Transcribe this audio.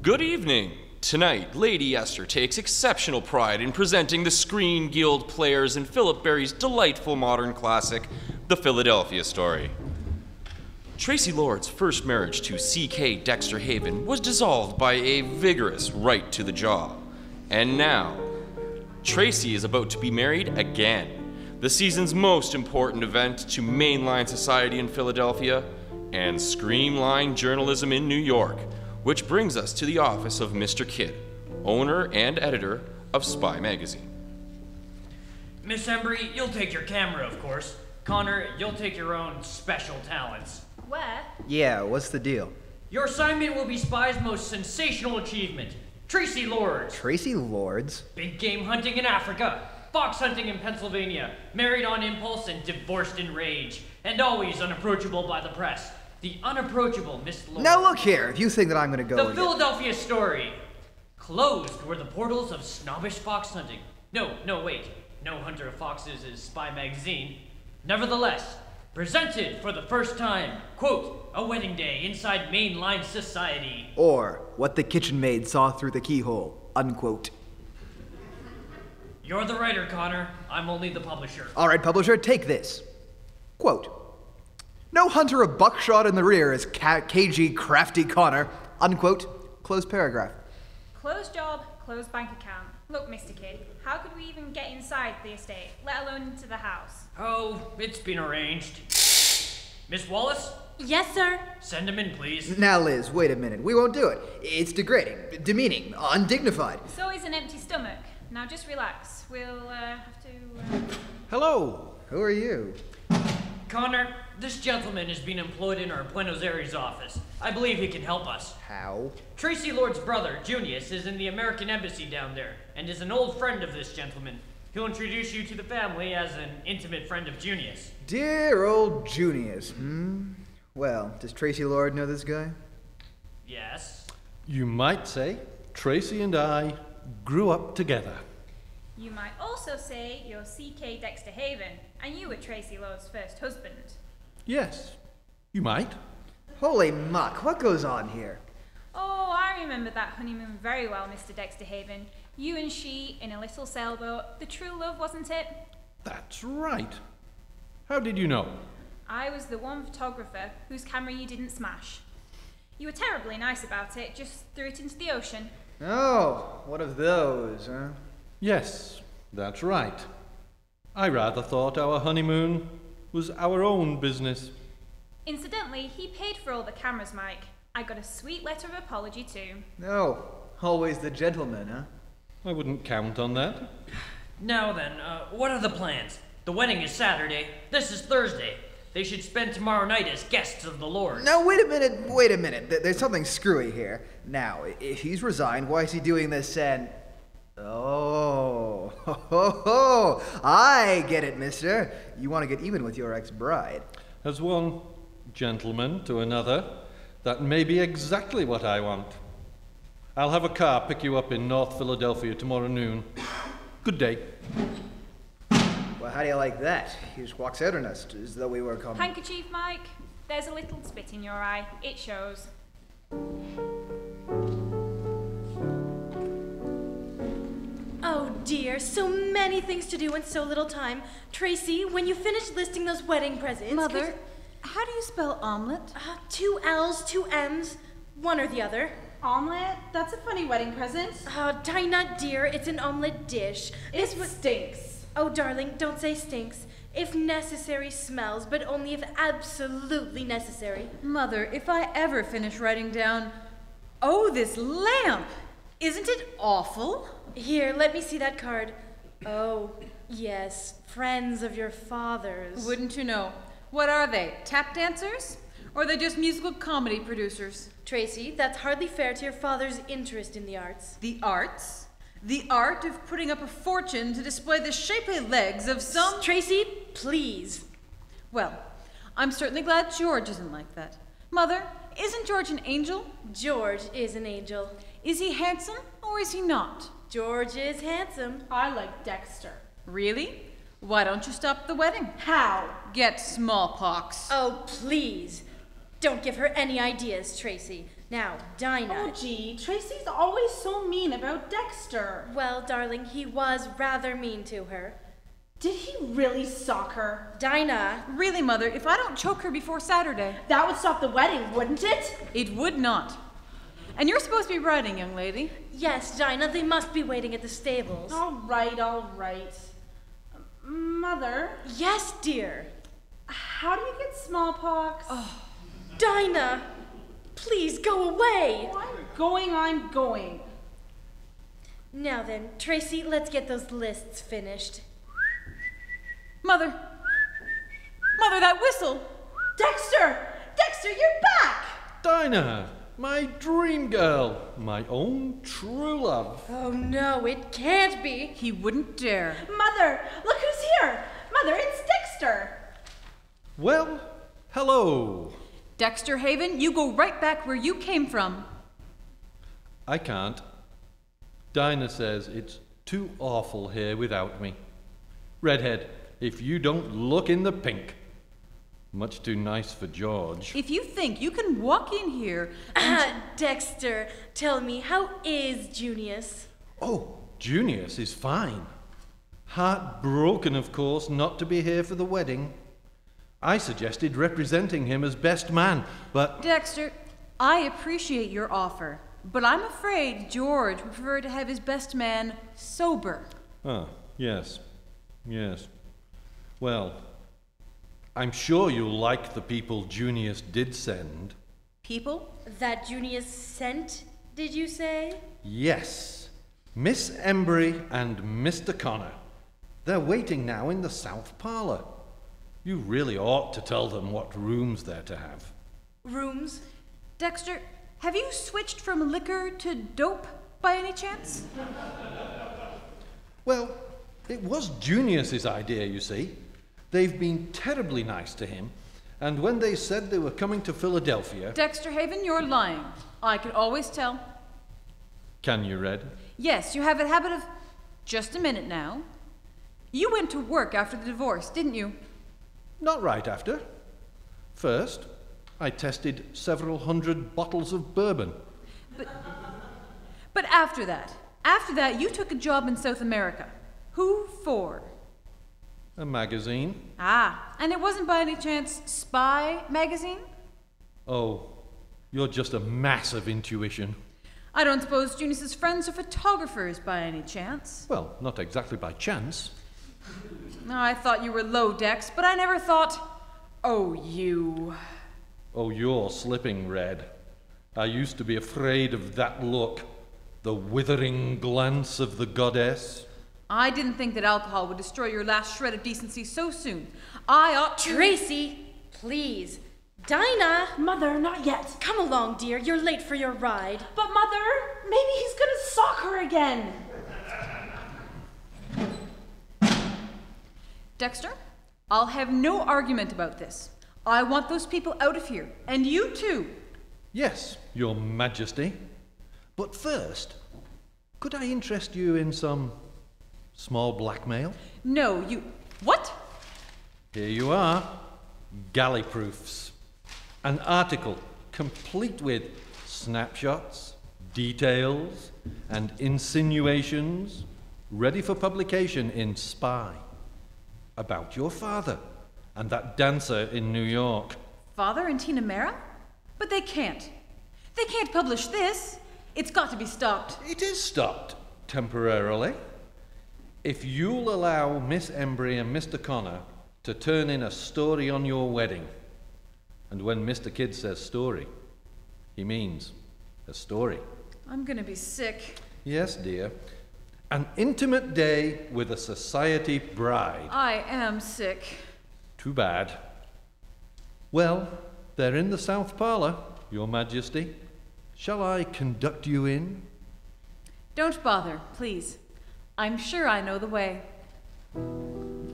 Good evening. Tonight, Lady Esther takes exceptional pride in presenting the Screen Guild players in Philip Berry's delightful modern classic, The Philadelphia Story. Tracy Lord's first marriage to C.K. Dexter Haven was dissolved by a vigorous right to the jaw. And now, Tracy is about to be married again. The season's most important event to mainline society in Philadelphia and screamline journalism in New York, which brings us to the office of Mr. Kidd, owner and editor of Spy Magazine. Miss Embry, you'll take your camera, of course. Connor, you'll take your own special talents. Where? Yeah, what's the deal? Your assignment will be Spy's most sensational achievement, Tracy Lord. Tracy Lords? Big game hunting in Africa, fox hunting in Pennsylvania, married on impulse and divorced in rage, and always unapproachable by the press. The unapproachable Miss Lord. Now look here, if you think that I'm gonna go The Philadelphia Story. Closed were the portals of snobbish fox hunting. No, wait. No hunter of foxes is Spy Magazine. Nevertheless, presented for the first time, quote, a wedding day inside mainline society. Or, what the kitchen maid saw through the keyhole, unquote. You're the writer, Connor. I'm only the publisher. All right, publisher, take this. Quote, no hunter of buckshot in the rear is cagey, crafty Connor, unquote. Close paragraph. Closed job, closed bank account. Look, Mr. Kidd, how could we even get inside the estate, let alone into the house? Oh, it's been arranged. Miss Wallace? Yes, sir. Send him in, please. Now, Liz, wait a minute. We won't do it. It's degrading, demeaning, undignified. So is an empty stomach. Now just relax. We'll have to... Hello. Who are you? Connor, this gentleman has been employed in our Buenos Aires office. I believe he can help us. How? Tracy Lord's brother, Junius, is in the American Embassy down there, and is an old friend of this gentleman. He'll introduce you to the family as an intimate friend of Junius. Dear old Junius, Well, does Tracy Lord know this guy? Yes. You might say Tracy and I grew up together. You might also say you're C.K. Dexter Haven, and you were Tracy Lord's first husband. Yes, you might. Holy muck, what goes on here? Oh, I remember that honeymoon very well, Mr. Dexter Haven. You and she in a little sailboat. The true love, wasn't it? That's right. How did you know? I was the one photographer whose camera you didn't smash. You were terribly nice about it, just threw it into the ocean. Oh, one of those, huh? Yes, that's right. I rather thought our honeymoon was our own business. Incidentally, he paid for all the cameras, Mike. I got a sweet letter of apology too. No, always the gentleman, huh? I wouldn't count on that. Now then, what are the plans? The wedding is Saturday. This is Thursday. They should spend tomorrow night as guests of the Lord. Now, wait a minute. There's something screwy here. Now, if he's resigned, why is he doing this and... Oh, I get it, mister. You want to get even with your ex-bride. As one gentleman to another, that may be exactly what I want. I'll have a car pick you up in North Philadelphia tomorrow noon. Good day. Well, how do you like that? He just walks out on us as though we were coming. Handkerchief, Mike. There's a little spit in your eye. It shows. Oh dear, so many things to do in so little time. Tracy, when you finish listing those wedding presents... Mother, how do you spell omelet? 2 L's, 2 M's, one or the other. Omelet? That's a funny wedding present. Dinah, dear, it's an omelet dish. It stinks. Oh, darling, don't say stinks. If necessary, smells, but only if absolutely necessary. Mother, if I ever finish writing down... Oh, this lamp! Isn't it awful? Here, let me see that card. Oh, yes, friends of your father's. Wouldn't you know? What are they, tap dancers? Or are they just musical comedy producers? Tracy, that's hardly fair to your father's interest in the arts. The arts? The art of putting up a fortune to display the shapely legs of some... Tracy, please. Well, I'm certainly glad George isn't like that. Mother, isn't George an angel? George is an angel. Is he handsome or is he not? George is handsome. I like Dexter. Really? Why don't you stop the wedding? How? Get smallpox. Oh, please. Don't give her any ideas, Tracy. Now, Dinah. Oh, gee, Tracy's always so mean about Dexter. Well, darling, he was rather mean to her. Did he really sock her? Dinah. Really, Mother, if I don't choke her before Saturday. That would stop the wedding, wouldn't it? It would not. And you're supposed to be riding, young lady. Yes, Dinah, they must be waiting at the stables. All right, all right. Mother? Yes, dear. How do you get smallpox? Oh. Dinah, please go away. I'm going. Now then, Tracy, let's get those lists finished. Mother, that whistle! Dexter! Dexter, you're back! Dinah, my dream girl, my own true love. Oh no, it can't be. He wouldn't dare. Mother, look who's here! Mother, it's Dexter! Well, hello. Dexter Haven, you go right back where you came from. I can't. Dinah says it's too awful here without me. Redhead, if you don't look in the pink. Much too nice for George. If you think you can walk in here Dexter, tell me, how is Junius? Oh, Junius is fine. Heartbroken, of course, not to be here for the wedding. I suggested representing him as best man, but... Dexter, I appreciate your offer, but I'm afraid George would prefer to have his best man sober. Ah, yes. Well, I'm sure you'll like the people Junius did send. People? That Junius sent, did you say? Yes. Miss Embry and Mr. Connor. They're waiting now in the south parlour. You really ought to tell them what rooms they're to have. Rooms? Dexter, have you switched from liquor to dope by any chance? Well, it was Junius's idea, you see. They've been terribly nice to him, and when they said they were coming to Philadelphia... Dexter Haven, you're lying. I could always tell. Can you, Red? Yes, you have a habit of... Just a minute now. You went to work after the divorce, didn't you? Not right after. First, I tested several hundred bottles of bourbon. But after that, you took a job in South America. Who for? A magazine. Ah, and it wasn't by any chance Spy magazine? Oh, you're just a mass of intuition. I don't suppose Junius's friends are photographers by any chance? Well, not exactly by chance. I thought you were low, Dex, but I never thought... Oh, you... Oh, you're slipping, Red. I used to be afraid of that look. The withering glance of the goddess. I didn't think that alcohol would destroy your last shred of decency so soon. I ought to... Tracy, please. Dinah! Mother, not yet. Come along, dear. You're late for your ride. But Mother, maybe he's gonna sock her again. Dexter, I'll have no argument about this. I want those people out of here, and you too. Yes, Your Majesty. But first, could I interest you in some small blackmail? No, you... What? Here you are. Galley proofs. An article complete with snapshots, details, and insinuations, ready for publication in Spy. About your father and that dancer in New York. Father and Tina Mera? But they can't. They can't publish this. It's got to be stopped. It is stopped, temporarily. If you'll allow Miss Embry and Mr. Connor to turn in a story on your wedding. And when Mr. Kidd says story, he means a story. I'm gonna be sick. Yes, dear. An intimate day with a society bride. I am sick. Too bad. Well, they're in the south parlour, Your Majesty. Shall I conduct you in? Don't bother, please. I'm sure I know the way.